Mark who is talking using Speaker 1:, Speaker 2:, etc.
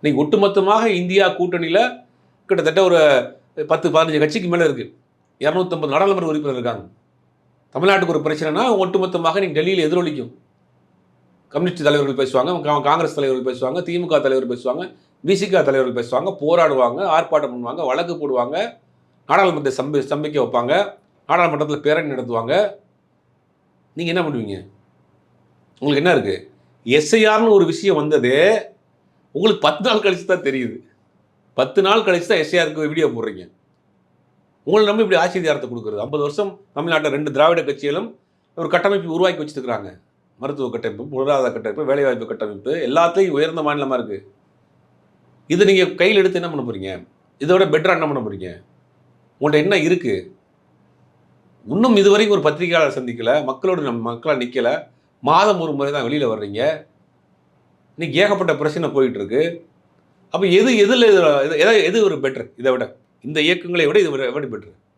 Speaker 1: இன்னைக்கு ஒட்டுமொத்தமாக இந்தியா கூட்டணியில் கிட்டத்தட்ட ஒரு 10-15 கட்சிக்கு மேலே இருக்குது. 250 நாடாளுமன்ற உறுப்பினர் இருக்காங்க. தமிழ்நாட்டுக்கு ஒரு பிரச்சனைனா ஒட்டுமொத்தமாக நீங்கள் டெல்லியில் எதிரொலிக்கும். கம்யூனிஸ்ட் தலைவர்கள் பேசுவாங்க, காங்கிரஸ் தலைவர்கள் பேசுவாங்க, திமுக தலைவர் பேசுவாங்க, விசிக தலைவர்கள் பேசுவாங்க, போராடுவாங்க, ஆர்ப்பாட்டம் பண்ணுவாங்க, வழக்கு போடுவாங்க, நாடாளுமன்றத்தை ஸ்தம்பிக்க வைப்பாங்க, நாடாளுமன்றத்தில் பேரணி நடத்துவாங்க. நீங்கள் என்ன பண்ணுவீங்க? உங்களுக்கு என்ன இருக்குது? எஸ்ஐஆர்னு ஒரு விஷயம் வந்தது உங்களுக்கு 10 நாள் கழிச்சு தான் தெரியுது. 10 நாள் கழிச்சு தான் எஸ்ஐஆருக்கு வீடியோ போடுறீங்க. உங்களை நம்பி இப்படி ஆட்சி அதிகாரத்தை கொடுக்குறது. 50 வருஷம் தமிழ்நாட்டில் 2 திராவிட கட்சிகளும் ஒரு கட்டமைப்பு உருவாக்கி வச்சுருக்கிறாங்க. மருத்துவ கட்டமைப்பு, பொருளாதார கட்டமைப்பு, வேலைவாய்ப்பு கட்டமைப்பு எல்லாத்தையும் உயர்ந்த மாநிலமாக இருக்குது. இதை நீங்கள் கையில் எடுத்து என்ன பண்ண போகிறீங்க? இதை விட பெட்டராக என்ன பண்ண போகிறீங்க? உங்கள்கிட்ட என்ன இருக்குது? இன்னும் இதுவரைக்கும் ஒரு பத்திரிகையாளர் சந்திக்கலை, மக்களாக நிற்கலை, மாதம் ஒரு முறை தான் வெளியில் வர்றீங்க. இன்னைக்கு ஏகப்பட்ட பிரச்சனை போயிட்டுருக்கு. அப்போ எது ஒரு பெட்ரு? இதை விட இந்த இயக்கங்களை விட இது விட பெட்ரு?